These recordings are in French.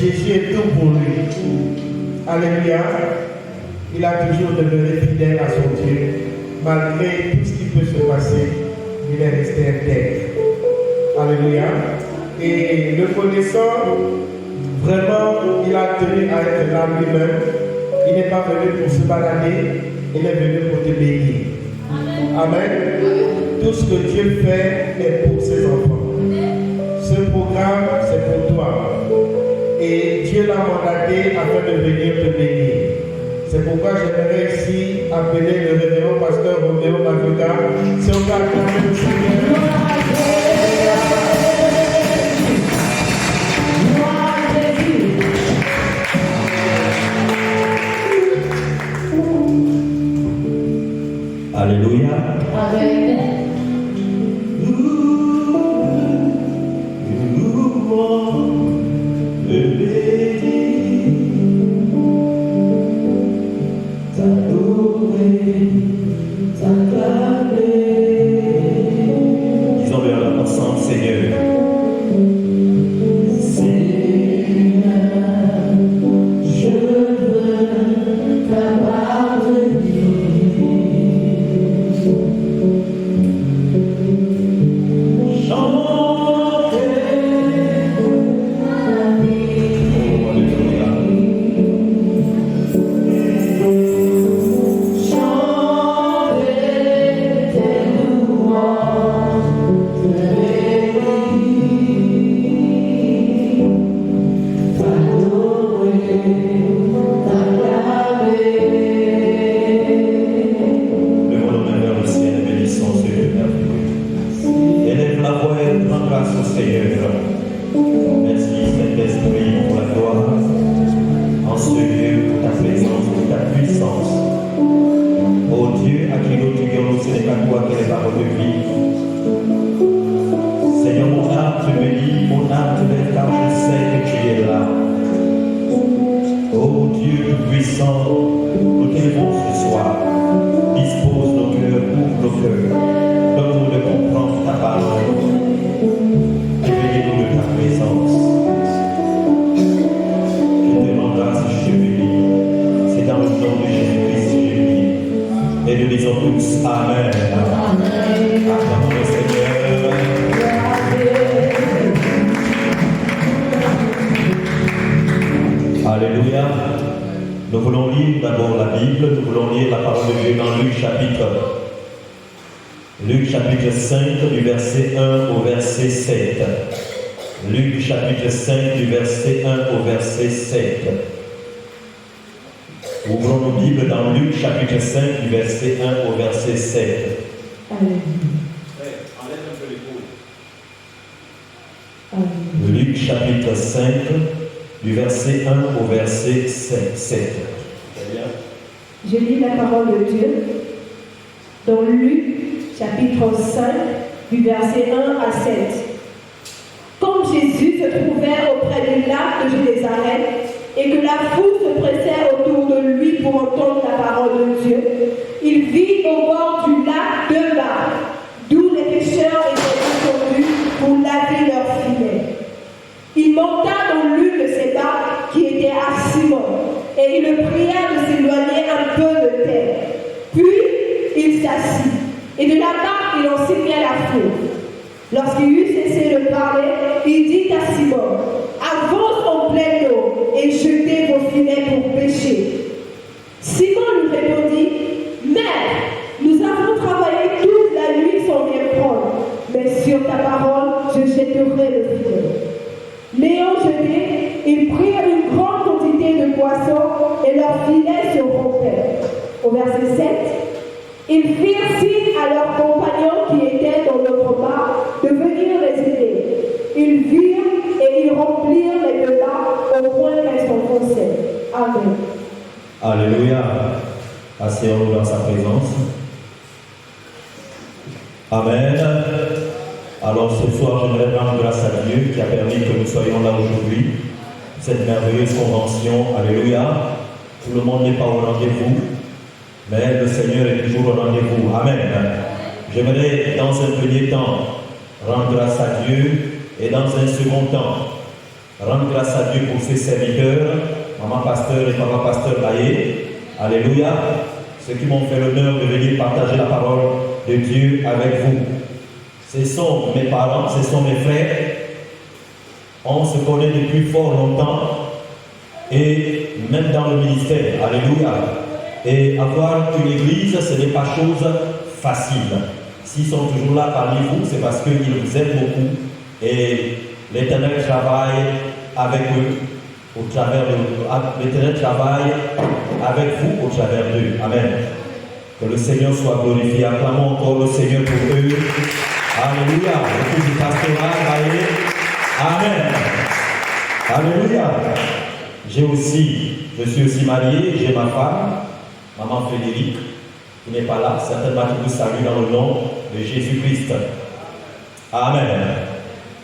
Jésus est tout pour lui. Alléluia. Il a toujours demeuré fidèle à son Dieu. Malgré tout ce qui peut se passer, il est resté intègre. Alléluia. Et le connaissant, Vraiment, il a tenu à être là lui-même. Il n'est pas venu pour se balader, il est venu pour te bénir. Amen. Tout ce que Dieu fait est pour ses enfants. Ce programme, c'est pour toi. Et Dieu l'a mandaté afin de venir te bénir. C'est pourquoi j'aimerais ici appeler le révérend pasteur Roméo Mavuda. Si on va acclamer le Seigneur. Alléluia. Amen. Disons-le ensemble, Seigneur. Luc chapitre 5 du verset 1 au verset 7. Luc chapitre 5 du verset 1 au verset 7. Ouvrons nos Bibles dans Luc chapitre 5 du verset 1 au verset 7. Luc chapitre 5 du verset 1 au verset 7. Je lis la parole de Dieu dans Luc chapitre 5 du verset 1 à 7. Comme Jésus se trouvait auprès du lac de Génézareth et que la foule se pressait autour de lui pour entendre la parole de Dieu, il vit au bord du lac deux barques, d'où les pêcheurs étaient descendus pour laver leurs filets. Il monta dans l'une de ces barques qui était à Simon, et il le pria de s'éloigner un peu de terre. Puis il s'assit, et de la barque il enseigna la foule. Lorsqu'il eut cessé de parler, il dit à Simon, avance en pleine eau et jetez vos filets pour pêcher. Simon lui répondit, Maître, nous avons travaillé toute la nuit sans rien prendre, mais sur ta parole, je jetterai le filet. L'ayant jeté, ils prirent une grande quantité de poissons et leurs filets se rompaient. Au verset 7, ils firent signe à leurs compagnons qui étaient dans l'autre barque de venir les aider. Ils virent et ils remplirent les deux barques au point qu'elles s'enfonçaient. Amen. Alléluia. Asseyons-nous dans sa présence. Amen. Alors ce soir, j'aimerais rendre grâce à Dieu qui a permis que nous soyons là aujourd'hui. Cette merveilleuse convention. Alléluia. Tout le monde n'est pas au rendez-vous, mais le Seigneur est toujours au rendez-vous. Amen. J'aimerais dans un premier temps rendre grâce à Dieu et dans un second temps rendre grâce à Dieu pour ses serviteurs, maman pasteur et papa pasteur Laïe. Alléluia. Ceux qui m'ont fait l'honneur de venir partager la parole de Dieu avec vous. Ce sont mes parents, ce sont mes frères On se connaît depuis fort longtemps et même dans le ministère. Alléluia. Et avoir une église, ce n'est pas chose facile. S'ils sont toujours là parmi vous, c'est parce qu'ils vous aiment beaucoup et l'Éternel travaille avec eux, l'Éternel travaille avec vous au travers d'eux. Amen. Que le Seigneur soit glorifié. Acclamons encore le Seigneur pour eux. Alléluia. Le coup du pastoral, amen. Alléluia. Je suis aussi marié, j'ai ma femme, maman Frédéric, qui n'est pas là, certainement qui vous salue dans le nom de Jésus-Christ. Amen.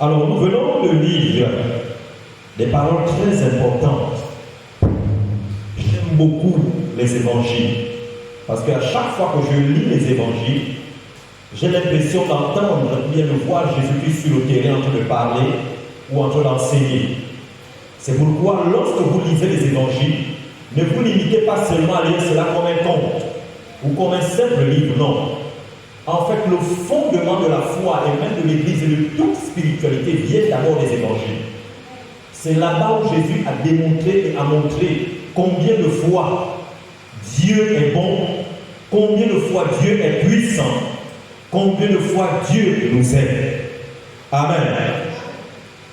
Alors nous venons de lire des paroles très importantes. J'aime beaucoup les évangiles, parce qu'à chaque fois que je lis les évangiles, j'ai l'impression d'entendre, bien de voir Jésus-Christ sur le terrain en train de parler ou en train d'enseigner. C'est pourquoi lorsque vous lisez les évangiles, ne vous limitez pas seulement à lire cela comme un conte ou comme un simple livre, non. En fait, le fondement de la foi et même de l'Église et de toute spiritualité vient d'abord des évangiles. C'est là-bas où Jésus a démontré et a montré combien de fois Dieu est bon, combien de fois Dieu est puissant, combien de fois Dieu nous aime. Amen.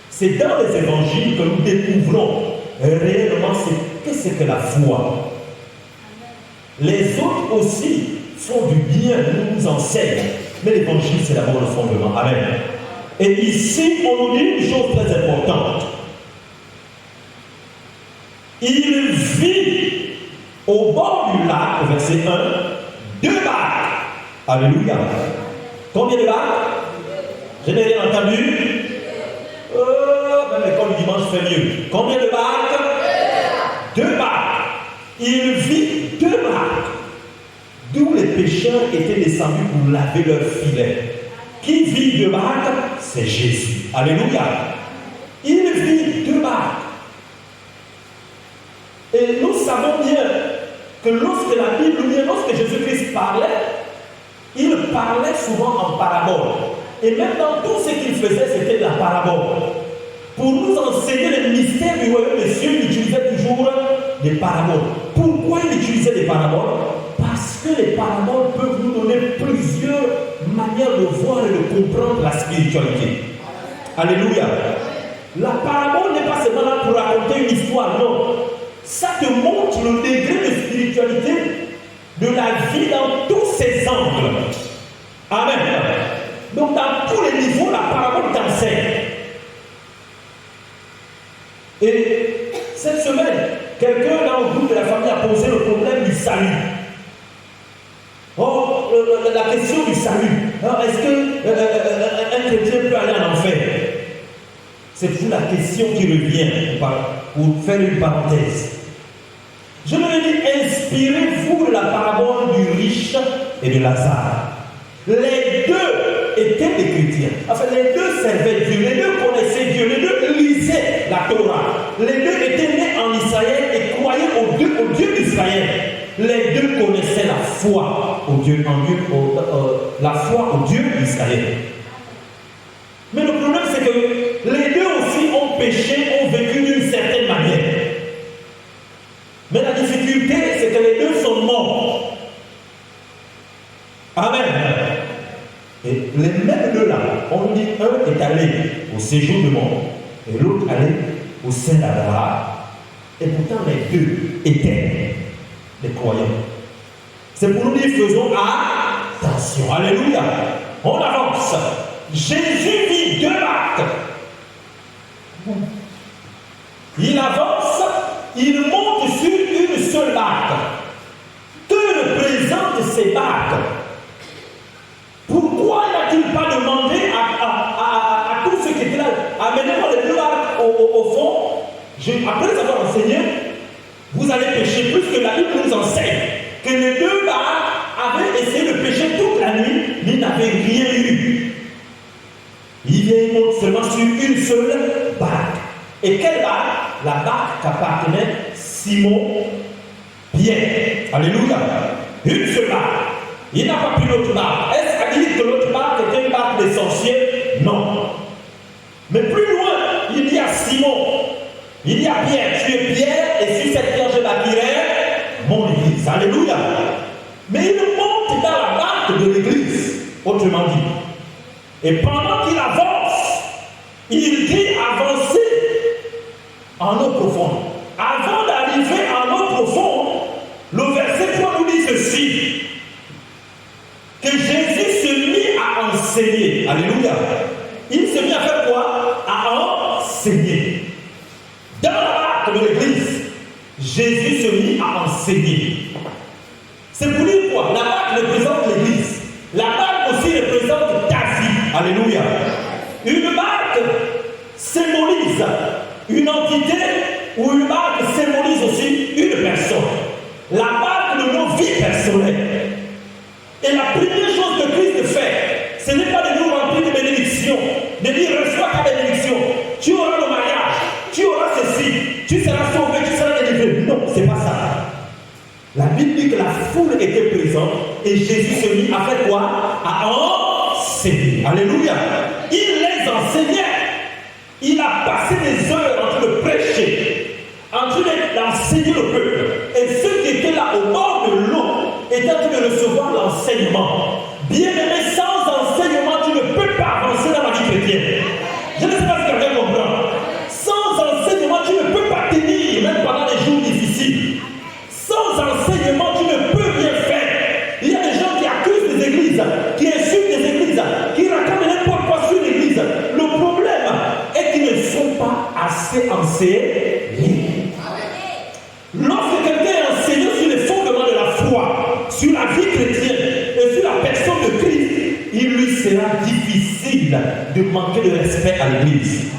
C'est dans les évangiles que nous découvrons réellement ce que c'est que la foi. Les autres aussi font du bien, nous enseignent, mais l'évangile c'est d'abord le fondement. Amen. Et ici, on nous dit une chose très importante. Il vit au bord du lac, verset 1, 2 barques. Alléluia. Combien de barques? Je n'ai rien entendu. Même l'école du dimanche fait mieux. Combien de barques? 2 barques. Il vit 2 barques. D'où les pêcheurs étaient descendus pour laver leurs filets. Qui vit 2 barques? C'est Jésus. Alléluia. Il vit 2 barques. Et nous savons bien que lorsque la Bible, lorsque Jésus-Christ parlait, il parlait souvent en parabole. Et même dans tout ce qu'il faisait, c'était de la parabole. Pour nous enseigner les mystères du royaume des cieux, il utilisait toujours des paraboles. Pourquoi il utilisait des paraboles? Parce que les paraboles peuvent nous donner plusieurs manières de voir et de comprendre la spiritualité. Alléluia. La parabole n'est pas seulement là pour raconter une histoire, non. Ça te montre le degré de spiritualité de la vie dans tous ses angles. Amen. Donc dans tous les niveaux, la parabole t'enseigne. Et cette semaine, quelqu'un dans le groupe de la famille a posé le problème du salut. Oh, la question du salut. Est-ce qu'un chrétien peut aller en enfer? C'est toujours la question qui revient pour faire une parenthèse. Je me dis, inspirez-vous de la parabole du riche et de Lazare. Les deux étaient des chrétiens. Enfin, les deux servaient Dieu, les deux connaissaient Dieu, les deux lisaient la Torah. Les deux étaient nés en Israël et croyaient au Dieu d'Israël. Les deux connaissaient la foi au Dieu, la foi au Dieu d'Israël. Mais le problème, c'est que les deux aussi ont péché, ont vécu d'une certaine manière. Mais la difficulté, c'est que les deux sont morts. Amen. Et les mêmes deux-là, on dit un est allé au séjour de mort et l'autre allé au sein d'Abraham. Et pourtant, les deux étaient des croyants. C'est pour nous dire, faisons attention. Alléluia. On avance. Jésus vit 2 barques. Il avance, il monte sur une seule barque. Que représentent ces barques? Pourquoi n'a-t-il pas demandé à tous ceux qui étaient là, amenez-moi les 2 barques au fond? Après avoir enseigné, vous allez pécher plus que la Bible nous enseigne. Que les 2 barques avaient essayé de pécher toute la nuit, mais ils n'avaient rien eu. Il vient, il monte seulement sur une seule barque. Et quelle barque? La barque qu'appartenait Simon Pierre. Alléluia. Une seule barque. Il n'a pas pris l'autre barque. Est-ce à dire que l'autre barque était une barque des sorciers? Non. Mais plus loin, il y a Il y a Pierre, tu es Pierre, et sur cette pierre je bâtirai mon église. Alléluia. Mais il monte dans la barque de l'église, autrement dit. Et pendant qu'il avance, il dit avancer en eau profonde. Avant d'arriver en eau profonde, le verset 3 nous dit ceci, que Jésus se mit à enseigner. Alléluia. Il se mit à faire quoi? À enseigner. Dans la barque de l'église, Jésus se mit à enseigner. C'est pour dire quoi? La barque représente l'église. La barque aussi représente ta vie. Alléluia. Une barque symbolise une entité ou une barque symbolise aussi une personne. La barque de nos vies personnelles. Et la première chose que Christ fait, ce n'est pas de nous remplir de bénédictions, de dire reçois ta bénédiction, tu auras le mariage, tu auras ceci, tu seras sauvé, tu seras délivré. Non, c'est pas ça. La Bible dit que la foule était présente et Jésus se mit à faire quoi? À enseigner. Alléluia. Il les enseignait. Il a passé des heures en train de prêcher, en train d'enseigner le peuple. Et ceux qui étaient là au bord de l'eau étaient en train de recevoir l'enseignement. Bien-aimé, sans enseignement, tu ne peux pas avancer dans la vie chrétienne. Je ne sais pas si quelqu'un comprend. Sans enseignement, tu ne peux pas tenir, même pendant les jours difficiles. Sans enseignement, tu ne peux rien faire. Il y a des gens qui accusent des églises, qui insultent des églises, qui racontent n'importe quoi sur l'église. Le problème est qu'ils ne sont pas assez enseignés. Lorsque quelqu'un est enseigné sur les fondements de la foi, sur la vie chrétienne et sur la personne de Christ, il lui sera difficile de manquer de respect à l'église.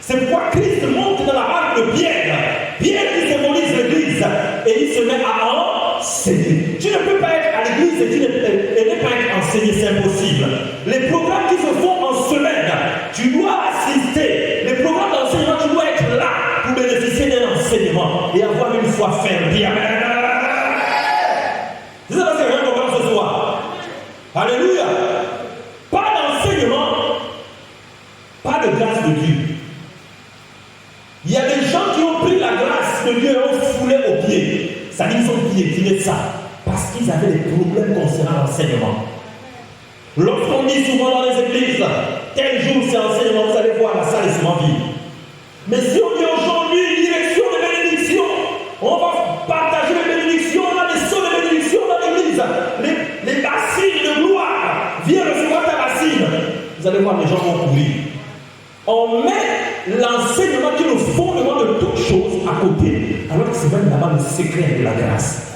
C'est pourquoi Christ monte dans la barque de Pierre. Pierre qui symbolise l'église et il se met à enseigner. Tu ne peux pas être à l'église et ne pas être enseigné, c'est impossible. Les programmes qui se font en semaine, tu dois assister. Les programmes d'enseignement, tu dois être là pour bénéficier d'un enseignement et avoir une foi ferme. Dis amen. C'est ça que c'est un programme ce soir. Alléluia. Pas d'enseignement, pas de grâce de Dieu. Il y a des gens qui ont pris la grâce de Dieu et ont foulé aux pieds. Ça dit qu'ils ont piétiné ça parce qu'ils avaient des problèmes concernant l'enseignement. Lorsqu'on dit souvent dans les églises, tel jour c'est enseignement, vous allez voir, la salle est souvent vide. Mais si on dit aujourd'hui une direction de bénédiction, on va partager les bénédictions, on a des sauts de bénédiction dans l'église, les bassines de gloire, viens recevoir ta bassine. Vous allez voir, les gens vont courir. On met l'enseignement qui est le fondement de toute chose à côté, alors que c'est même là-bas le secret de la grâce.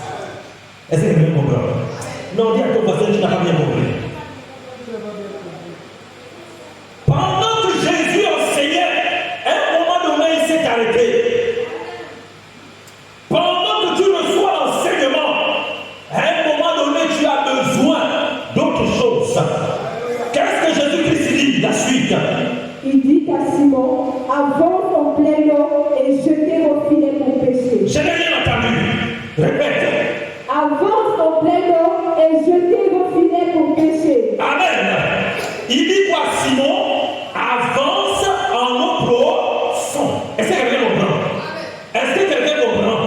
Est-ce que vous avez compris? Non, dis à ton voisin, tu n'as pas bien compris. Pendant que Jésus enseignait, à un moment donné, il s'est arrêté. Pendant que tu reçois l'enseignement, à un moment donné, tu as besoin d'autre chose. Qu'est-ce que Jésus-Christ dit? La suite. Il dit à Simon, avance en pleine eau et jetez vos filets pour pêcher. Je n'ai rien entendu. Répète. Avance en pleine eau et jetez vos filets pour pêcher. Amen. Il dit quoi, Simon? Avance en eau profonde. Est-ce que quelqu'un comprend? Est-ce que quelqu'un comprend?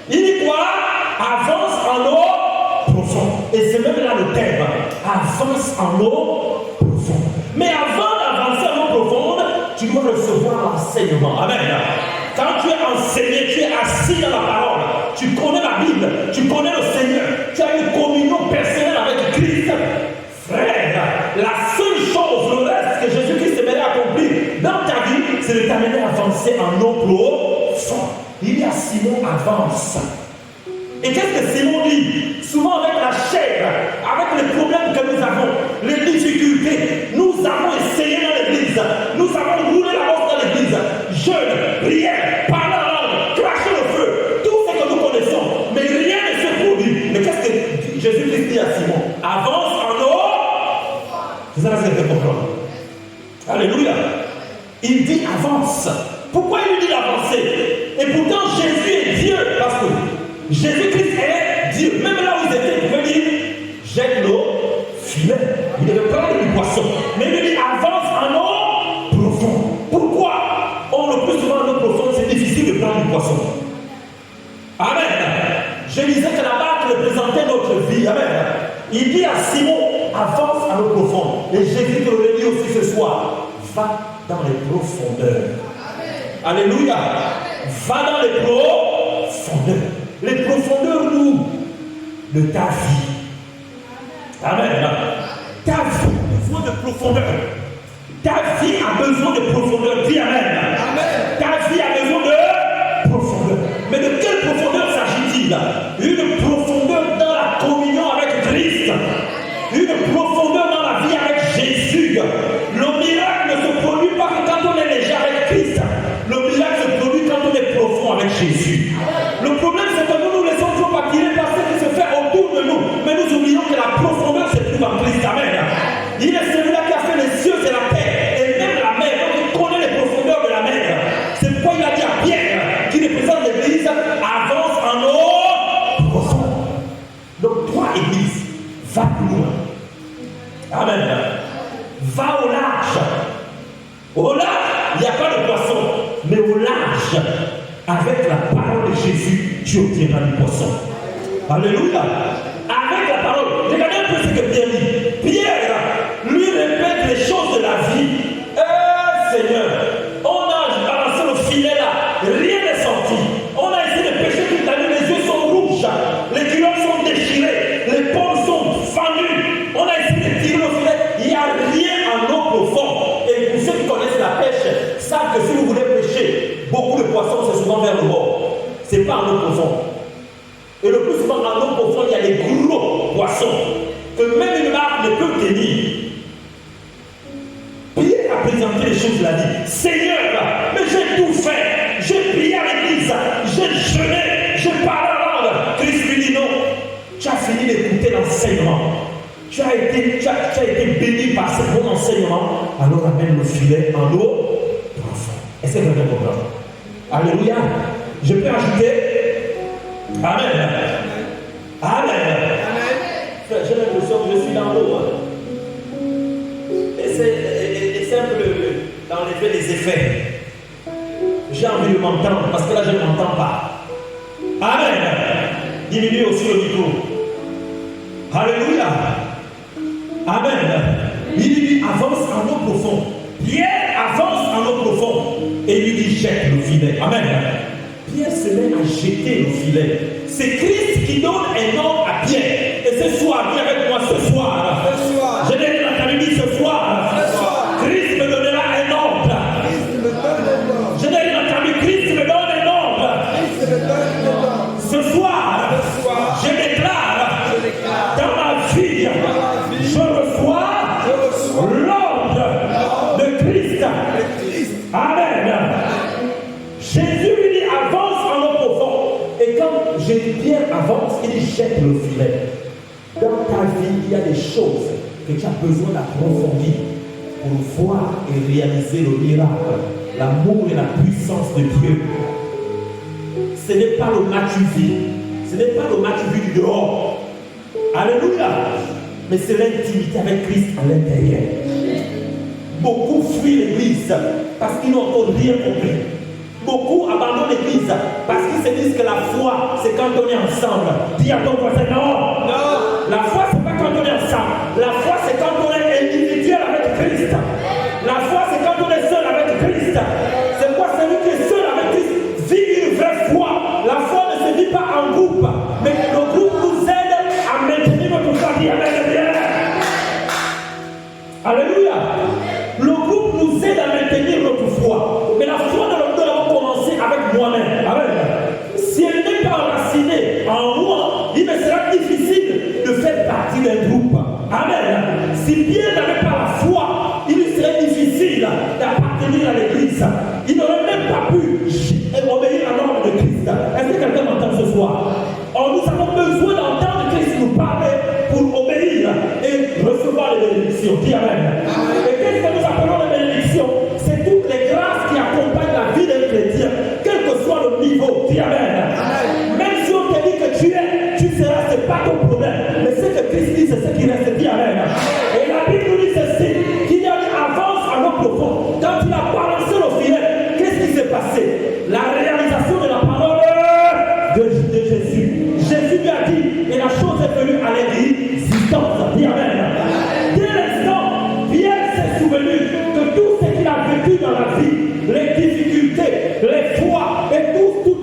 Il dit quoi? Avance en eau profonde. Et c'est même là le terme. Avance en eau profonde. Mais avant d'avancer en eau profonde, tu dois recevoir l'enseignement. Amen. Quand tu es enseigné, tu es assis dans la parole, tu connais la Bible, tu connais le Seigneur, tu as une communion personnelle avec Christ. Frère, la seule chose, le reste que Jésus-Christ aimerait accomplir dans ta vie, c'est de t'amener à avancer en eau profonde. Il y a Simon avance. Et qu'est-ce que Simon dit? Souvent avec la chair, avec les problèmes que nous avons, les difficultés, nous avons essayé dans l'église, nous avons roulé la bosse dans l'église, jeûne, prière, parler en langue, cracher le feu, tout ce que nous connaissons, mais rien ne se produit. Mais qu'est-ce que Jésus-Christ dit à Simon? Avance en eau. C'est ça que c'est comprendre. Alléluia. Il dit avance. Pourquoi il lui dit d'avancer? Et pourtant Jésus est Dieu, parce que Jésus-Christ est Dieu. Même là où ils étaient, il pouvait dire jette l'eau, filet. Il devait prendre du poisson. Mais il lui dit avance en eau profonde. Pourquoi? On le plus souvent en eau profonde, c'est Il dit à Simon, avance à l'eau profonde. Et Jésus te le dit aussi ce soir, va dans les profondeurs. Alléluia. Va dans les profondeurs. Les profondeurs d'où? De ta vie. Amen. Ta vie a besoin de profondeur. Ta vie a besoin de profondeur. Dis Amen. Amen. Ta vie a besoin de profondeur. Mais de quelle profondeur s'agit-il? Une profondeur dans la communion avec Christ. Une profondeur dans la vie avec Jésus. Le miracle ne se produit pas quand on est léger avec Christ. Le miracle se produit quand on est profond avec Jésus. Le problème, c'est que nous laissons toujours attirer par ce qui se fait autour de nous. Mais nous oublions que la profondeur se trouve en Christ. Amen. Il est celui-là qui a fait les cieux et la terre. Et même la mer. Donc il connaît les profondeurs de la mer. C'est pourquoi il a dit à Pierre, qui représente l'Église, avance en eau profonde. Donc toi, Église, va plus loin. Amen. Va au large. Au large, il n'y a pas de poisson. Mais au large, avec la parole de Jésus, tu obtiendras du poisson. Alléluia. Avec la parole. Regardez un peu ce que Pierre dit. Pierre lui répète les choses de la vie. Seigneur, on a balancé le filet là. Rien n'est sorti. On a essayé de pêcher toute la nuit. Les yeux sont rouges. Les culottes sont déchirées. Les pommes sont fendues. On a essayé de tirer le filet. Il n'y a rien en eau profonde. Et pour ceux qui connaissent la pêche, savent que si vous voulez pêcher, beaucoup de poissons, c'est souvent vers le bord. Ce n'est pas en eau profonde. Et le plus souvent, en eau profonde, il y a des gros poissons que même une barque ne peut tenir. Pierre a présenté les choses, il a dit, Seigneur, mais j'ai tout fait. J'ai prié à l'église, j'ai jeûné, j'ai parlé à la langue. Christ lui dit non. Tu as fini d'écouter l'enseignement. Tu as été béni par ce bon enseignement. Alors amène le filet en eau profonde. Est-ce que vous avez compris? Alléluia. Je peux ajouter Amen. Amen. J'ai l'impression que je suis dans l'eau. Essaie un peu d'enlever les effets. J'ai envie de m'entendre parce que là je ne m'entends pas. Amen. Diminue aussi le micro. Alléluia. Amen. Il lui dit avance en eau profonde. Pierre avance en eau profonde. Et lui dit jette le filet. Amen. Pierre se met à jeter le filet. C'est Christ qui donne un ordre à Pierre. Et ce soir, viens avec moi ce soir. Je l'ai dit dans ta vie ce soir. Christ me donnera un ordre. Je l'ai dit dans ta vie, Christ me donne un ordre. Ce soir, je déclare dans ma vie, je reçois l'ordre de Christ. Amen. Jésus lui dit avance en eau profonde. Et quand Pierre avance, il jette le filet. Dans ta vie, il y a des choses que tu as besoin d'approfondir pour voir et réaliser le miracle, l'amour et la puissance de Dieu. Ce n'est pas le match vie, ce n'est pas le match vu du dehors. Alléluia. Mais c'est l'intimité avec Christ à l'intérieur. Beaucoup fuient l'église parce qu'ils n'ont encore rien compris. Beaucoup abandonnent l'église parce qu'ils se disent que la foi, c'est quand on est ensemble. Dis à ton voisin, non. La foi, c'est pas quand on est ensemble. La foi, c'est quand on est individuel avec Christ. La foi, c'est quand on est seul avec Christ. C'est quoi celui qui est seul avec Christ vit une vraie foi. La foi ne se vit pas en groupe, mais le groupe nous aide à maintenir notre foi. Alléluia. Le groupe nous aide à maintenir notre foi. Mais la foi de l'homme commencer avec moi-même. Amen. Si elle n'est pas enracinée en moi, il me sera difficile de faire partie d'un groupe. Amen. Si Pierre n'avait pas la foi, il lui serait difficile d'appartenir à l'église. Il n'aurait même pas pu obéir à l'ordre de Christ. Est-ce que quelqu'un m'entend ce soir? Or, nous avons besoin d'entendre Christ nous parler pour obéir et recevoir les bénédictions. Dis Amen. Et qu'est-ce que nous appelons les bénédictions? C'est toutes les grâces qui accompagnent la vie d'un chrétien, quel que soit le niveau. Dis Amen. Même si on te dit que tu seras, c'est pas ton problème. Mais ce que Christ dit, c'est ce qui reste. Dis Amen.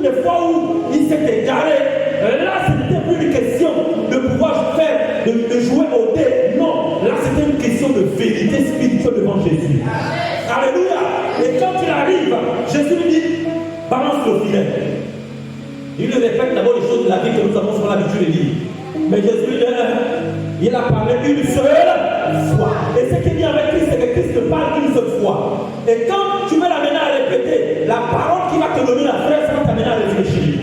toutes les fois où il s'est égaré, là, ce n'était plus une question de pouvoir faire, de jouer au dé. Non, là, c'était une question de vérité spirituelle devant Jésus. Alléluia. Et quand il arrive, Jésus lui dit, balance le filet. Il lui répète d'abord les choses de la vie que nous avons sur l'habitude de dire. Mais Jésus, il a parlé d'une seule fois. Et ce qu'il dit avec Christ, c'est que Christ ne parle qu'une seule fois. Et quand tu veux l'amener à répéter, la parole qui va te donner la fraise, ça va t'amener à réfléchir.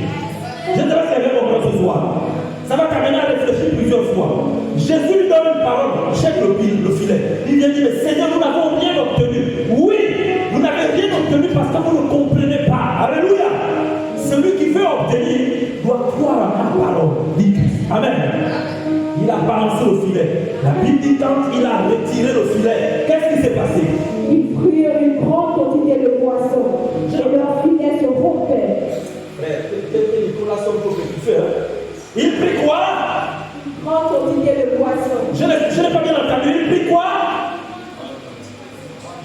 Je ne sais pas si elle va comprendre ce soir. Ça va t'amener à réfléchir plusieurs fois. Jésus lui donne une parole, check le filet. Il vient dire, mais Seigneur, nous n'avons rien obtenu. Oui, vous n'avez rien obtenu parce que vous ne comprenez pas. Alléluia. Celui qui veut obtenir doit croire à ma parole. Dit Christ. Amen. Il a balancé le filet. La Bible dit quand il a retiré le filet, qu'est-ce qui s'est passé? Ils prirent une grande quantité de poissons et leurs filets se rompaient. Frère, il prit quoi? Une grande quantité de poissons. Je n'ai pas bien entendu. Il prit quoi?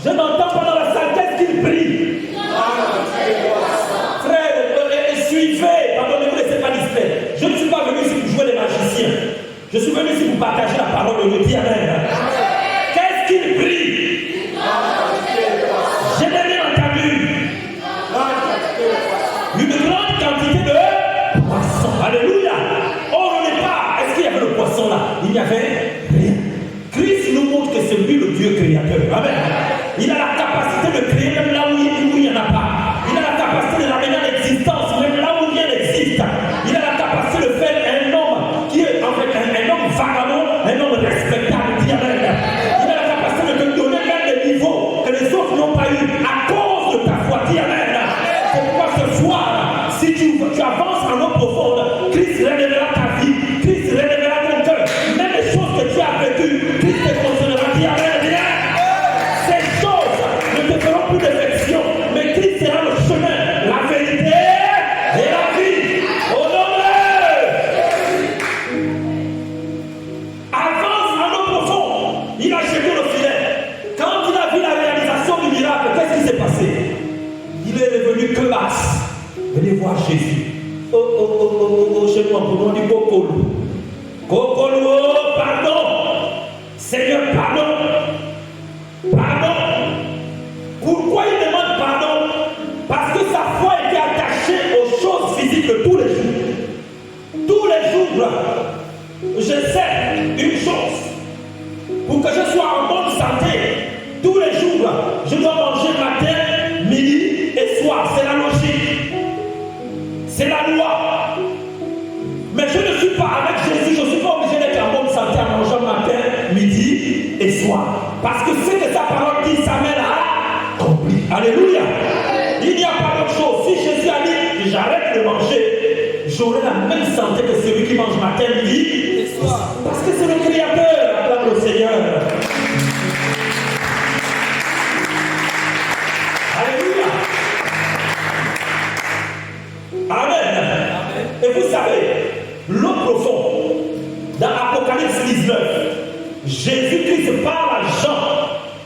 Je n'entends pas dans la salle. Qu'est-ce qu'il prit? Frère, suivez. Pardonnez-vous, laissez pas distrait. Je ne suis pas venu ici pour jouer les magiciens. Je suis venu ici pour partager la parole de Dieu. Amen. Qu'est-ce qu'il prit? Je n'ai rien entendu. Une grande quantité de poissons. Alléluia. Oh, on n'est pas. Est-ce qu'il y avait le poisson là? Il n'y avait rien. Christ nous montre que c'est lui le Dieu créateur. Amen. Il a la capacité de créer même là où il n'y en a pas. Il a la capacité de l'amener à l'existence même là où rien n'existe. Il a la capacité de faire un homme qui est en fait un homme vagabond, un homme respectable. Dit Amen. Il a la capacité de te donner même des niveaux que les autres n'ont pas eu à cause de ta foi. Dit Amen. C'est pourquoi ce soir, si tu avances en eau profonde, Christ révélera ta vie, Christ révélera ton cœur. Même les choses que tu as vécues, Christ te concernera. Dit Amen. Ces choses ne te feront plus d'affection, mais Christ sera le chemin, la vérité et la vie. Au nom de avance en eau profonde. Il a jeté le filet. Quand il a vu la réalisation du miracle, qu'est-ce qui s'est passé? Il est revenu que basse. Venez voir Jésus. Oh, chez moi, pour nous, on dit Kokolo. Kokolo, pardon. Seigneur, pardon. Pardon. Pourquoi il demande pardon? Parce que sa foi était attachée aux choses physiques de tous les jours. Tous les jours, je sais une chose. Pour que je sois en bonne santé, tous les jours, je dois manger matin, midi et soir. C'est la logique. C'est la loi. Mais je ne suis pas avec Jésus. Je ne suis pas obligé d'être en bonne santé en mangeant matin, midi et soir. Parce que ce que sa parole dit, ça mène à accomplir. Alléluia. Il n'y a pas d'autre chose. Si Jésus a dit, j'arrête de manger, j'aurai la même santé que celui qui mange matin, midi et soir. Parce que c'est le Créateur. Acclame le Seigneur. Alléluia. Amen. Et vous savez, l'eau profonde, dans Apocalypse 19, Jésus-Christ parle à Jean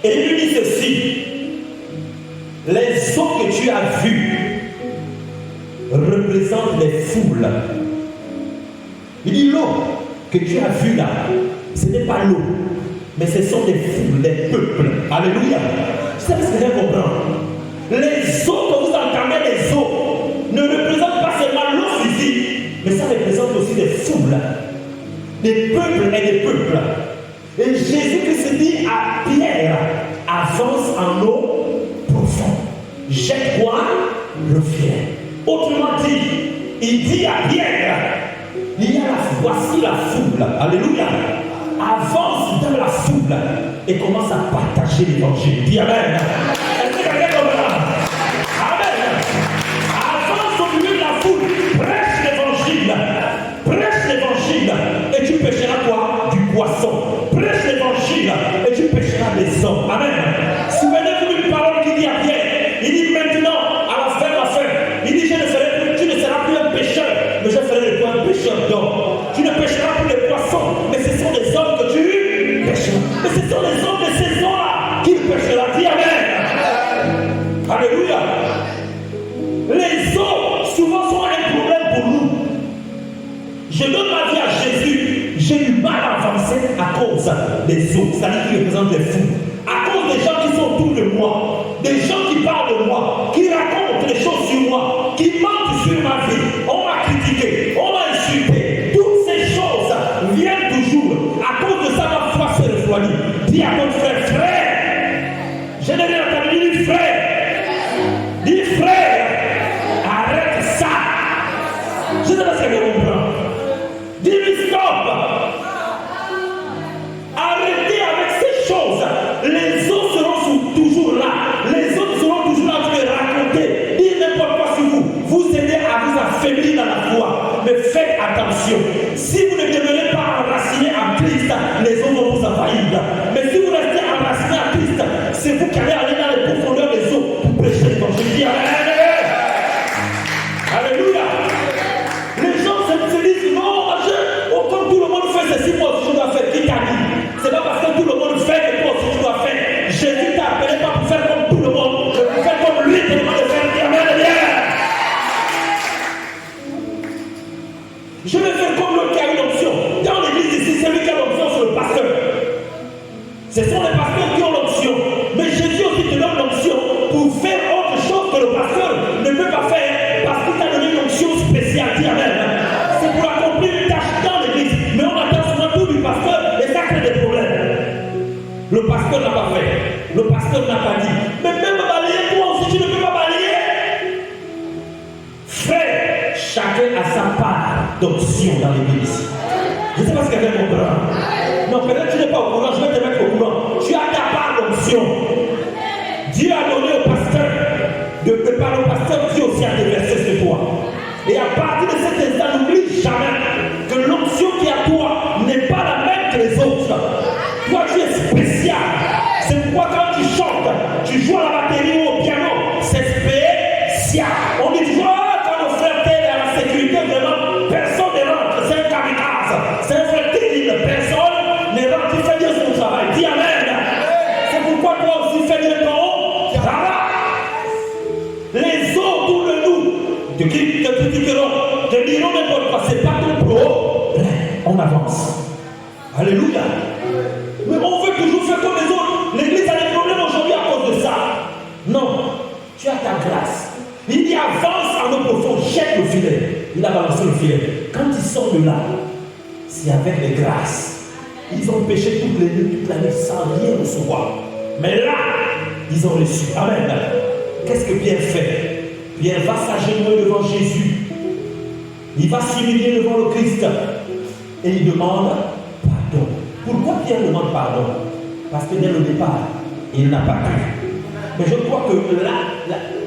et il lui dit ceci: les eaux que tu as vues représentent les foules. Il dit l'eau que tu as vue là, ce n'est pas l'eau, mais ce sont des foules, des peuples. Alléluia. C'est ce que je comprends. Les eaux que vous entendez, les eaux, ne représentent pas seulement l'eau physique, mais ça représente aussi des foules, des peuples et des peuples. Et Jésus-Christ dit à Pierre, avance en eau profonde, jette-toi le filet. Autrement dit, il dit à Pierre, voici la foule, alléluia, avance dans la foule et commence à partager l'évangile. Dis Amen. Est-ce que quelqu'un comprend? Amen. Avance au milieu de la foule, prêche l'évangile et tu pêcheras quoi? Du poisson. Prêche l'évangile et tu pêcheras des hommes. Amen. Souvenez-vous d'une parole qui dit à Pierre, il dit maintenant, à la fin, il dit tu ne seras plus un pêcheur, mais je ferai de toi un pêcheur d'hommes. Tu ne pêcheras plus les poissons, mais ce sont des hommes que tu pêcheras. Mais ce sont les hommes de ces eaux-là qui pêcheront. Dis Amen. Alléluia. Les eaux souvent sont je donne ma vie à Jésus, j'ai du mal à avancer à cause des autres, c'est-à-dire qui représentent les fous, à cause des gens qui sont autour de moi, des gens qui parlent de moi, qui racontent des choses sur moi, qui mentent sur ma vie. On m'a critiqué, on m'a insulté. Toutes ces choses viennent toujours. À cause de ça, ma foi s'est refroidie. Dis à ton frère, frère, je n'ai rien entendu, dis frère. Dis frère, arrête ça. Je ne sais pas ce que je comprends. Dis-lui stop. Arrêtez avec ces choses. Les autres seront toujours là. Les autres seront toujours là en train de raconter. Dire n'importe quoi sur vous. Vous aidez à vous affaiblir dans la foi. Mais faites attention. Si vous ne devenez pas enraciné en Christ, les autres vont vous envahir. Mais si vous restez enraciné en Christ, c'est vous qui allez aller dans les profondeurs des eaux pour prêcher l'évangile. Amen. Alléluia. Les gens se disent non, comme tout le monde fait ceci, moi aussi je dois faire. Qui t'a dit? C'est pas parce que tout le monde fait que toi aussi tu dois faire. Jésus t'a appelé pas pour faire comme tout le monde, mais pour faire comme lui te demande de faire. Amen. Je vais faire comme l'autre qui a une option. Dans l'église ici, celui qui a l'option, c'est le pasteur. Ce sont les pasteurs qui ont l'option. Mais Jésus aussi te donne l'option pour faire autre chose que le pasteur ne peut pas faire parce qu'il t'a donné une option spéciale. Dis amen. C'est pour accomplir une tâche dans l'église. Mais on attend souvent tout du pasteur et ça crée des problèmes. Le pasteur n'a pas fait. Le pasteur n'a pas dit. Mais même balayer, toi aussi, tu ne peux pas balayer. Frère, chacun a sa part d'option dans l'église. Je ne sais pas si quelqu'un comprend. Non, peut-être tu n'es pas au courant, je vais te mettre au courant. Tu as ta part d'option. Dieu a donné au pasteur de préparer au pasteur, Dieu aussi a déversé sur toi. Et à partir de cet instant, n'oublie jamais que l'option qui est à toi n'est pas la même que les autres. Toi, tu es spécial. C'est pourquoi quand tu chantes, tu joues à la batterie ou au piano, c'est spécial. On dit toujours, quand le frère tel est à la sécurité, vraiment, personne ne rentre. C'est un kamikaze. C'est un frère terrible. Personne ne rentre. Il fait bien son travail. Dis amen. C'est pourquoi toi aussi fais bien ton travail. Les autres autour de nous te critiqueront, te diront n'importe quoi. C'est pas ton problème. On avance. Alléluia. Mais on veut toujours faire comme les autres. L'église a des problèmes aujourd'hui à cause de ça. Non. Tu as ta grâce. Il dit avance en eau profonde, jette le filet. Il a balancé le filet. Quand ils sont de là, c'est avec les grâces. Ils ont péché toute l'année sans rien recevoir. Mais là, ils ont reçu. Amen. Qu'est-ce que Pierre fait? Pierre va s'agenouiller devant Jésus. Il va s'humilier devant le Christ. Et il demande pardon. Pourquoi Pierre demande pardon? Parce que dès le départ, il n'a pas cru. Mais je crois que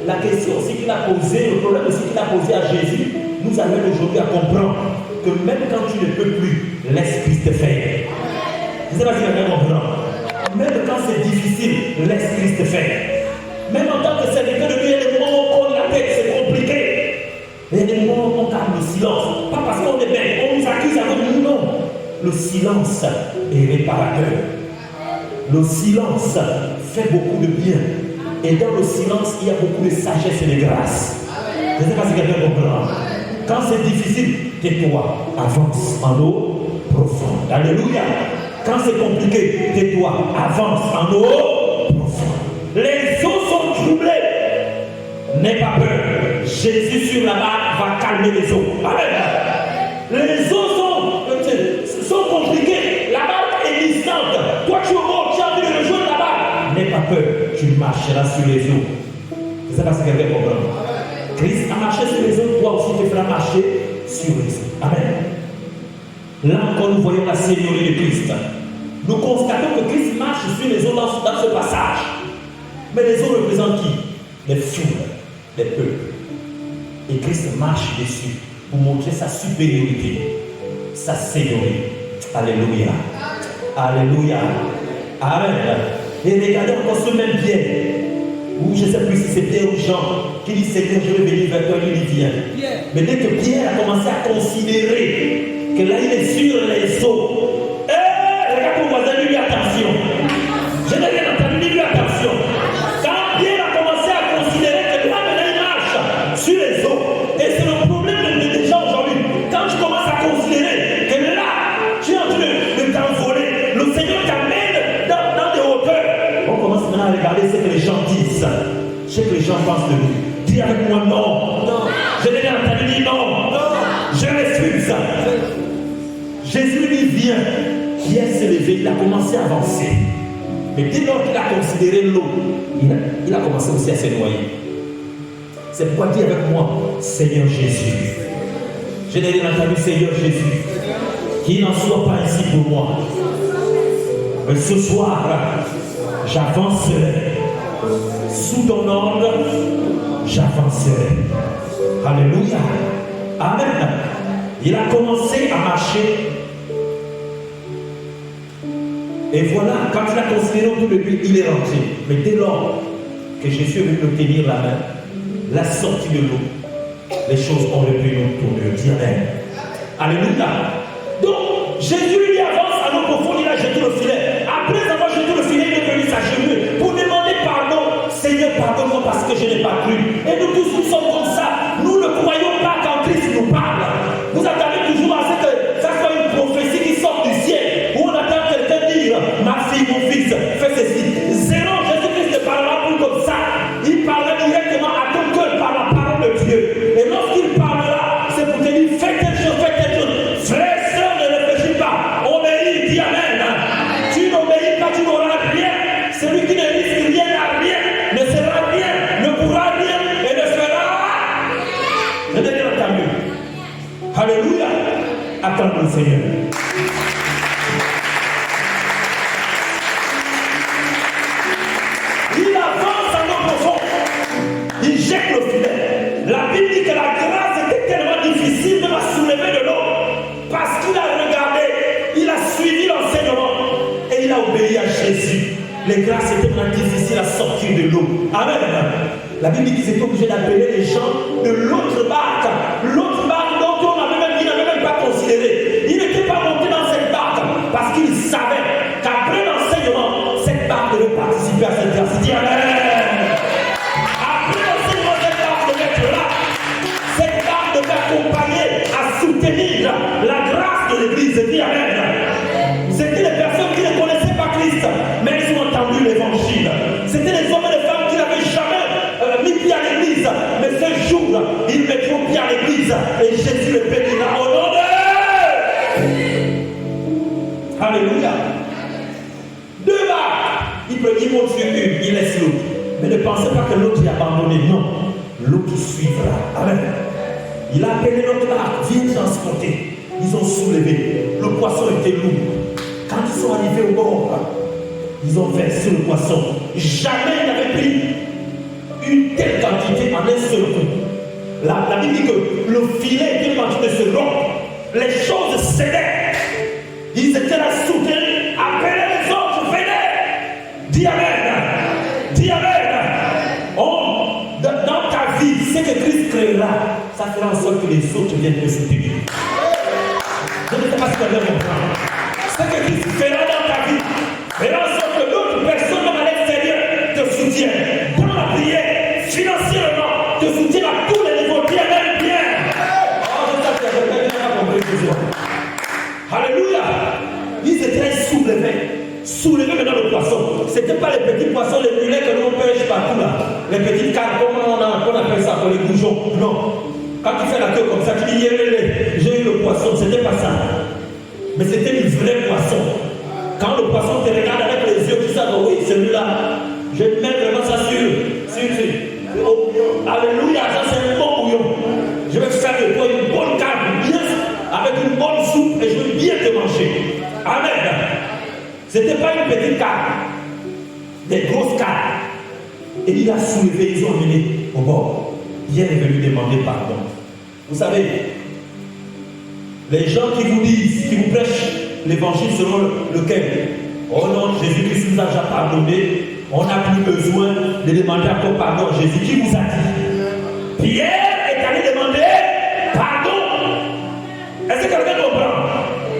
la question aussi qu'il a posée, le problème aussi qu'il a posé à Jésus, nous amène aujourd'hui à comprendre que même quand tu ne peux plus, laisse Christ faire. Je ne sais pas si quelqu'un comprend. Même quand c'est difficile, laisse Christ faire. Même en tant que serviteur de Dieu, il y a des moments où on prend la tête, c'est compliqué. Il y a des moments où on garde le silence. Pas parce qu'on est bête, on nous accuse à nous. Non. Le silence est réparateur. Le silence fait beaucoup de bien. Et dans le silence, il y a beaucoup de sagesse et de grâce. Je ne sais pas si quelqu'un comprend. Quand c'est difficile, tais-toi, avance en eau profonde. Alléluia. Quand c'est compliqué, tais-toi, avance en eau profonde. Les eaux sont troublées. N'aie pas peur. Jésus sur la barque va calmer les eaux. Amen. Les eaux sont compliquées. La barque est distante. Toi, tu es mort, tu as envie de rejoindre la barque. N'aie pas peur. Tu marcheras sur les eaux. Je ne sais pas si quelqu'un comprend. Christ a marché sur les eaux. Toi aussi, tu feras marcher sur les eaux. Amen. Là encore, nous voyons la seigneurie de Christ. Nous constatons que Christ marche sur les eaux dans ce passage. Mais les eaux représentent qui? Les foules, les peuples. Et Christ marche dessus pour montrer sa supériorité, sa seigneurie. Alléluia. Alléluia. Amen. Et regardez encore ce même Pierre, ou je ne sais plus si c'est Pierre ou Jean, qui dit Seigneur, je vais venir vers toi, il dit viens. Mais dès que Pierre a commencé à considérer que là il est sur les eaux, regarde ton voisin, lui attention. Je n'ai rien entendu, lui attention. Quand Pierre a commencé à considérer que là maintenant il marche sur les eaux, et c'est le problème des gens aujourd'hui. Quand tu commences à considérer gens pensent de nous. Dis avec moi non. Non. Je l'ai entendu dire non. Non. Je refuse ça. Jésus lui vient. Pierre s'est levé, il a commencé à avancer. Mais dès lors qu'il a considéré l'eau, il a commencé aussi à se noyer. C'est pourquoi dis avec moi, Seigneur Jésus. Je l'ai entendu, Seigneur Jésus. Qu'il n'en soit pas ainsi pour moi. Mais ce soir, j'avancerai. Sous ton ordre, j'avancerai. Alléluia. Amen. Il a commencé à marcher. Et voilà, quand il a considéré autour de lui, il est rentré. Mais dès lors que Jésus est venu le tenir la main, la sortie de l'eau, les choses ont repris une tournure. Dis amen. Alléluia. Donc, Jésus lui avance à l'eau profonde, il a jeté le filet. Après avoir jeté le filet, il est venu s'agenouiller pour demander pardon. Seigneur, pardonne-moi parce que je n'ai pas cru. Et nous tous, nous sommes comme ça. Nous ne croyons pas quand Christ nous parle. Vous attendez toujours à ce que ça soit une prophétie qui sort du ciel, où on attend quelqu'un dire, ma fille, mon fils, fais ceci. Zéro, Jésus-Christ ne parlera plus comme ça. Il parlera directement à ton cœur par la parole de Dieu. Et lorsqu'il parlera, c'est pour te dire, fais telle chose, fais telle chose. Frère, sœur, ne réfléchis pas. Obéis, dis amen. Tu n'obéis pas, tu n'auras rien. Celui qui ne risque rien n'a rien, ne sera rien, ne pourra rien et ne fera rien. Je n'ai rien entendu. Alléluia. Attends le Seigneur. Il avance en eau profonde. Il jette le filet. La Bible dit que la grâce était tellement difficile de la soulever de l'eau. Parce qu'il a regardé, il a suivi l'enseignement et il a obéi à Jésus. Les grâces étaient tellement difficiles à sortir de l'eau. Amen. La Bible dit qu'ils étaient obligés d'appeler les gens de l'autre barque. L'autre barque dont il n'avait même pas considéré. Il n'était pas monté dans cette barque parce qu'il savait qu'après l'enseignement, cette barque devait participer à cette grâce. Dis amen. Après l'enseignement, cette barque devait être là. Cette barque devait accompagner, à soutenir la grâce de l'Église. Dis amen. C'était les personnes qui ne connaissaient pas Christ, mais ils ont entendu l'évangile. C'était les hommes et les femmes qui n'avaient jamais mis pied à l'église, mais ce jour, ils mettront pied à l'église et Jésus le bénira au nom de. Alléluia. Deux barques. Il monte sur une, il laisse l'autre. Mais ne pensez pas que l'autre est abandonné. Non. L'autre qui suivra. Amen. Il a appelé l'autre barque, viens transporter. Ils ont soulevé. Le poisson était lourd. Quand ils sont arrivés au bord, ils ont versé le poisson. Jamais ils n'avaient pris une telle quantité en un seul coup. La Bible dit que le filet était en train de se rompre. Les choses cédaient. Ils étaient là soutenus. Appelez les autres, venez. Dis amen. Dis amen. Dans ta vie, ce que Christ créera, ça fera en sorte que les autres viennent te soutenir. Je ne sais pas si tu as bien compris. Ce que Christ fera dans ta vie, fera en sorte que d'autres personnes à l'extérieur te soutiennent. Dans la prière, financièrement, te soutiennent à tous les niveaux. Bien, bien. Oh, c'est ça que tu as bien compris ce soir. Alléluia. Ils étaient soulevés maintenant le poisson. Ce n'étaient pas les petits poissons, les mulets que l'on pêche partout là. Les petites cartes, comment on appelle ça, les goujons. Non. Quand tu fais la queue comme ça, tu dis, j'ai eu le poisson. Ce n'était pas ça. Mais c'était une vraie poisson. Quand le poisson te regarde avec les yeux, tu sais, oh oui, celui-là, je vais mettre vraiment ça sur. Oh, alléluia, ça c'est un bon bouillon. Je vais faire de toi une bonne carte, bien, avec une bonne soupe, et je vais bien te manger. Amen. Ce n'était pas une petite carte, des grosses cartes. Et il a soulevé, ils ont amené au bord. Pierre est venu demander pardon. Vous savez, les gens qui vous disent, qui vous prêchent l'évangile selon lequel, oh non, Jésus-Christ nous a déjà pardonné, on n'a plus besoin de demander encore pardon à Jésus. Qui vous a dit? Pierre est allé demander pardon. Est-ce que quelqu'un comprend?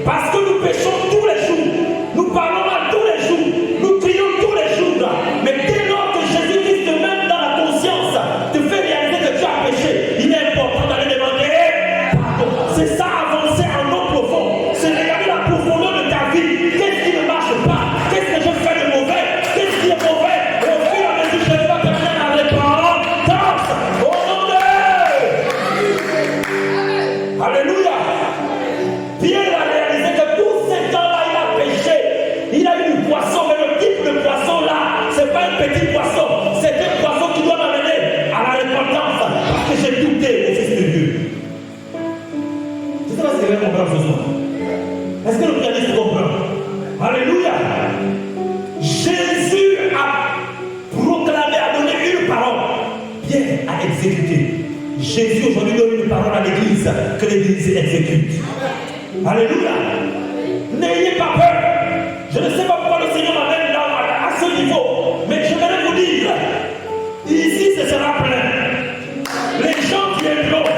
Parce que nous péchons tous les jours, nous parlons mal tous les jours, nous crions tous les jours. Mais dès lors que Jésus-Christ te met dans la conscience, te fait réaliser que tu as péché, il est important d'aller demander pardon. C'est ça, avancer en eau profonde. C'est regarder la profondeur de ta vie. Qu'est-ce qui ne marche pas? Qu'est-ce que je fais de mauvais? Qu'est-ce qui est mauvais? Et au fur et à mesure, je vais te mettre à répondre. Alléluia. Pierre a réalisé que tous ces temps-là, il a péché. Il a eu du poisson, mais le type de poisson là, ce n'est pas un petit poisson. C'est un poisson qui doit m'amener à la repentance. Parce que j'ai douté au Fils de Dieu. Je ne sais pas si vous allez comprendre ce soir. Est-ce que le pianiste comprend? Alléluia. Jésus a proclamé, a donné une parole. Pierre a exécuté. Jésus aujourd'hui donne une parole à l'église que l'église exécute. Alléluia. N'ayez pas peur. Je ne sais pas pourquoi le Seigneur m'amène à ce niveau, mais je vais vous dire, ici ce sera plein. Les gens viendront,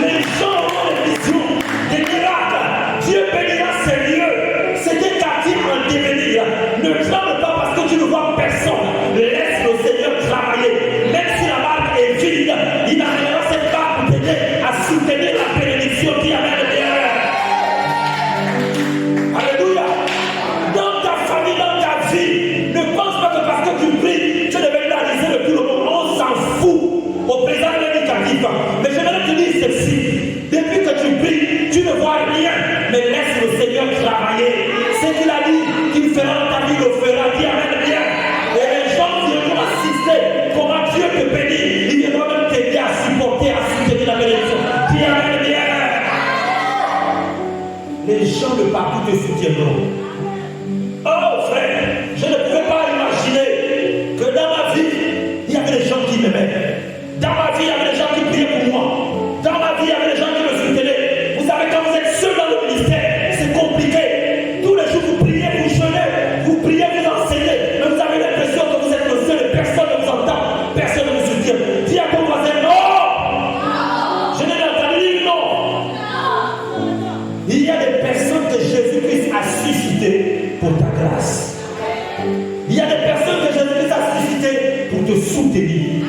les gens auront des visions, des miracles. Dieu bénira ces lieux. C'est un quartier en devenir. Ne tremble pas parce que tu ne vois personne. Laisse le Seigneur travailler. Même si la barque est vide, il amènera cette barque pour t'aider à soutenir la bénédiction qui amène derrière. Alléluia. Dans ta famille, dans ta vie, ne pense pas que parce que tu pries, tu devais réaliser le tout le monde. On s'en fout au présent indicatif. Mais je vais te dire ceci. Depuis que tu pries, tu ne vois rien. Mais laisse le Seigneur travailler. Ce qu'il a dit qu'il fera dans ta vie, le fera. Qui amène bien. Et les gens viendront assister comment Dieu te bénit. Ils viendront même t'aider à supporter, à soutenir la bénédiction. Qui amène bien. Les gens de partout te soutiendront. Oh frère, je ne pouvais pas imaginer que dans ma vie, il y avait des gens qui m'aimaient. Dans ma vie, il y avait des gens qui priaient pour moi. Dans ma vie, il y avait des gens qui me soutenaient. Vous savez, quand vous êtes seul dans le ministère, c'est compliqué. Tous les jours, vous priez, vous jeûnez, vous priez, vous enseignez. Mais vous avez l'impression que vous êtes le seul et personne ne vous entend. Personne ne vous soutient. Dis à ton voisin, non! Je n'ai entendu dire non. Il y a des personnes que Jésus-Christ a suscitées pour ta grâce. Il y a des personnes que Jésus-Christ a suscitées pour te soutenir.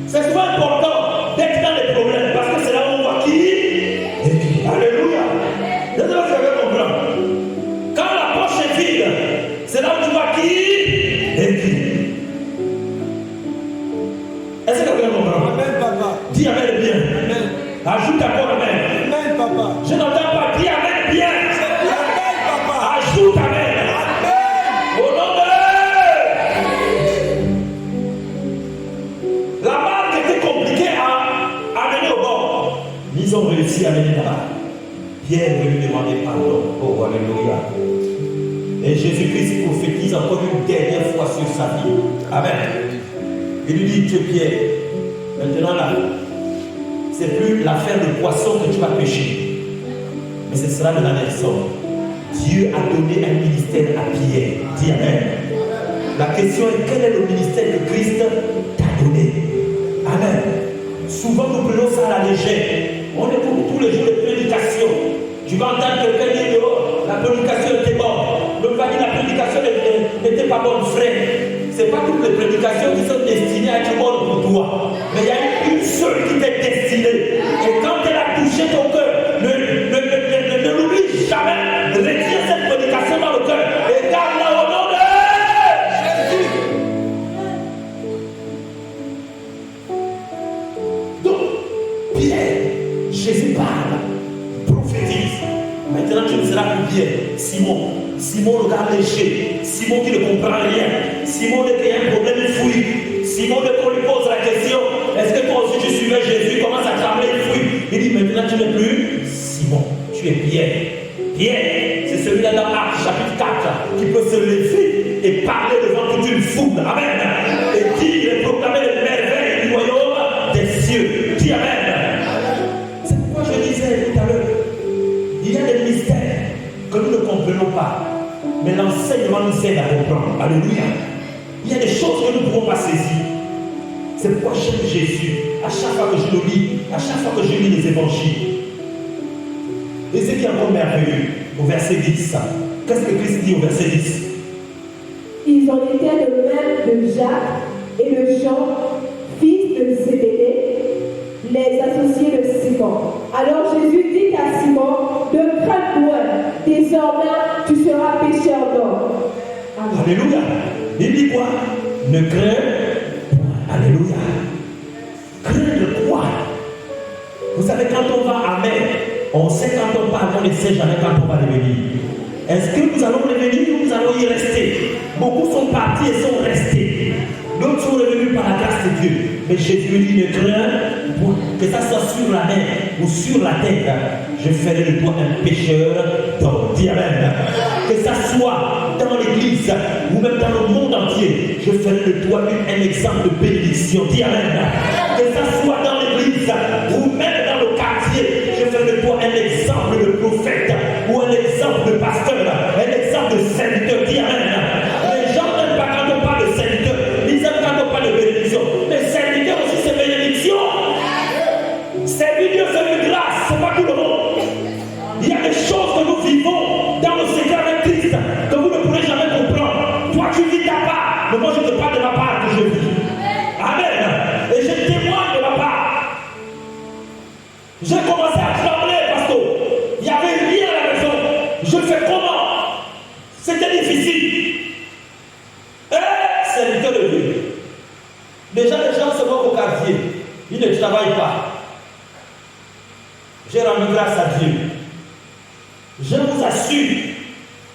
C'est souvent important d'être dans les problèmes parce que c'est là où on voit qui. Alléluia. Je ne sais pas si vous avez compris. Quand la poche est vide, c'est là où tu vois qui et qui. Est-ce que vous avez compris? Amen, papa. Dis amen bien. Amen. Ajoute encore amen. Amen, papa. Je n'entends pas. Dis amen bien. Amen, papa. Ajoute amen. Amen. Au nom de la barque était compliquée à amener au bord. Ils ont réussi à amener là-bas. Pierre veut lui demander pardon. Oh, alléluia. Et Jésus-Christ prophétise encore une dernière fois sur sa vie. Amen. Il lui dit, tu es Pierre. Maintenant là, c'est plus l'affaire de poisson que tu vas pêcher. Mais ce sera de la même sorte. Dieu a donné un ministère à Pierre. Dis amen. La question est, quel est le ministère que Christ t'a donné? Amen. Souvent nous prenons ça à la légère. On écoute tous les jours les prédications. Tu vas entendre quelqu'un dire, oh, la prédication était bonne. L'autre va dire, la prédication n'était pas bonne, frère. Ce n'est pas toutes les prédications qui sont destinées à être bonnes pour toi. Mais il y a une seule qui t'est destinée. Et quand elle a touché ton cœur, ne l'oublie jamais. Retiens cette prédication dans le cœur. Et garde-la au nom de Jésus. Donc, Pierre, Jésus parle, prophétise. Maintenant, tu ne seras plus Pierre, Simon. Simon, le gars léger. Simon qui ne comprend rien. Simon, dès qu'il y a un problème, il fouille. Simon, dès qu'on lui pose la question, est-ce que toi aussi tu suivais Jésus? Il commence à trembler, il fouille. Il dit, maintenant tu n'es plus Simon, tu es Pierre. Pierre, c'est celui-là dans Actes chapitre 4 qui peut se lever et parler devant toute une foule. Amen. Et dire et proclamer les merveilles du royaume des cieux. Dis amen. C'est pourquoi je disais tout à l'heure, il y a des mystères que nous ne comprenons pas. Mais l'enseignement nous aide à comprendre. Alléluia. Il y a des choses que nous ne pouvons pas saisir. C'est pourquoi j'aime Jésus. À chaque fois que je le lis, à chaque fois que je lis les évangiles. Et ce qui est encore merveilleux, au verset 10. Qu'est-ce que Christ dit au verset 10? Ils en étaient de même de Jacques et de Jean, fils de Zébédée, les associés de Simon. Alors Jésus dit à Simon, ne crains point, désormais tu seras pécheur d'hommes. Alléluia. Il dit quoi? Ne crains point. Alléluia. Craindre quoi? Vous Vous savez, quand on va à mer, on sait quand on part, on ne sait jamais quand on va revenir. Est-ce que nous allons revenir ou nous allons y rester? Beaucoup sont partis et sont restés. D'autres sont revenus par la grâce de Dieu. Mais Jésus dit, ne crains, que ça soit sur la mer ou sur la terre, je ferai de toi un pécheur d'hommes. Dis amen. Que ça soit dans l'église ou même dans le monde entier, je ferai de toi un exemple de bénédiction. Dis amen. Que ça soit dans l'église ou même dans le quartier, je ferai de toi un exemple de prophète ou un exemple de pasteur, un exemple de serviteur. Dis amen. Les gens n'aiment pas quand on parle de serviteur, ils aiment quand on parle de bénédiction. Mais serviteur aussi, c'est bénédiction. Servir Dieu, c'est une grâce, c'est pas tout le monde. Il y a des choses que nous vivons dans le secret avec Christ que vous ne pourrez jamais comprendre. Toi, tu vis ta part, mais moi, je te parle de ma part que je vis. Amen. Et je témoigne de ma part. J'ai commencé à trembler, pasteur. Il n'y avait rien à la maison. Je fais comment? C'était difficile. Serviteur de Dieu. Déjà, les gens se vont au quartier. Ils ne travaillent pas. J'ai rendu grâce à Dieu. Je vous assure,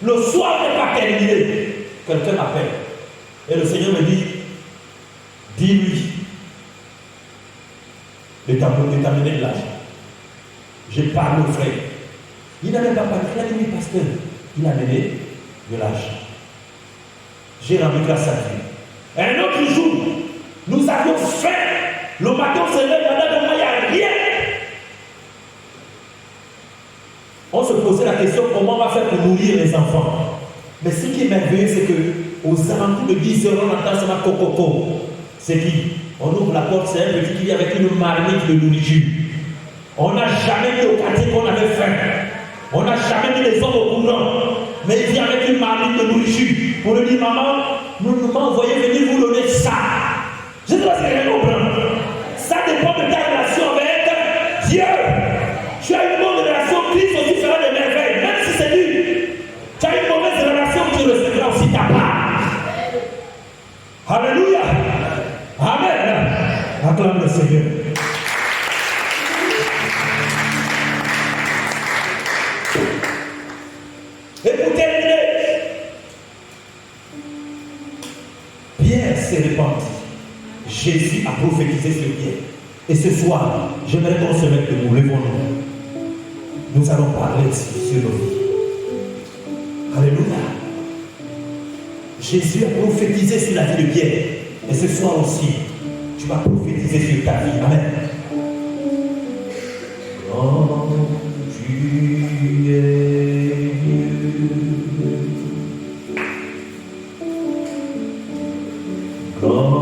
le soir n'est pas terminé. Quelqu'un m'appelle. Et le Seigneur me dit, dis-lui de t'amener de l'argent. J'ai parlé au frère. Il n'avait pas parlé. Il a dit, oui, pasteur. Il a amené de l'argent. J'ai rendu grâce à Dieu. Un autre jour, nous avions faim. Le matin, on se lève, il n'y a rien. On se posait la question comment on va faire pour nourrir les enfants. Mais ce qui est merveilleux, c'est qu'aux alentours de 10 heures, on entend ça coco. C'est qui? On ouvre la porte, c'est un petit qui vient avec une marmite de nourriture. On n'a jamais mis au quartier qu'on avait faim. On n'a jamais mis les hommes au courant. Mais il vient avec une marmite de nourriture. Pour lui dire, maman, nous m'envoyez venir vous donner ça. Je ne sais pas si vous comprenez. Ça dépend de ta relation avec Dieu. Tu as une bonne relation, Christ aussi fera des merveilles, même si c'est dur. Tu as une mauvaise relation, tu recevras aussi ta part. Alléluia. Amen. Acclame le Seigneur. Et pour terminer, Pierre s'est répandu. Jésus a prophétisé sur Pierre. Et ce soir, j'aimerais qu'on se mette debout, levons-nous. Nous allons parler sur nos vies. Alléluia. Jésus a prophétisé sur la vie de Pierre. Et ce soir aussi, tu vas prophétiser sur ta vie. Amen. Grand tu es Dieu. Grand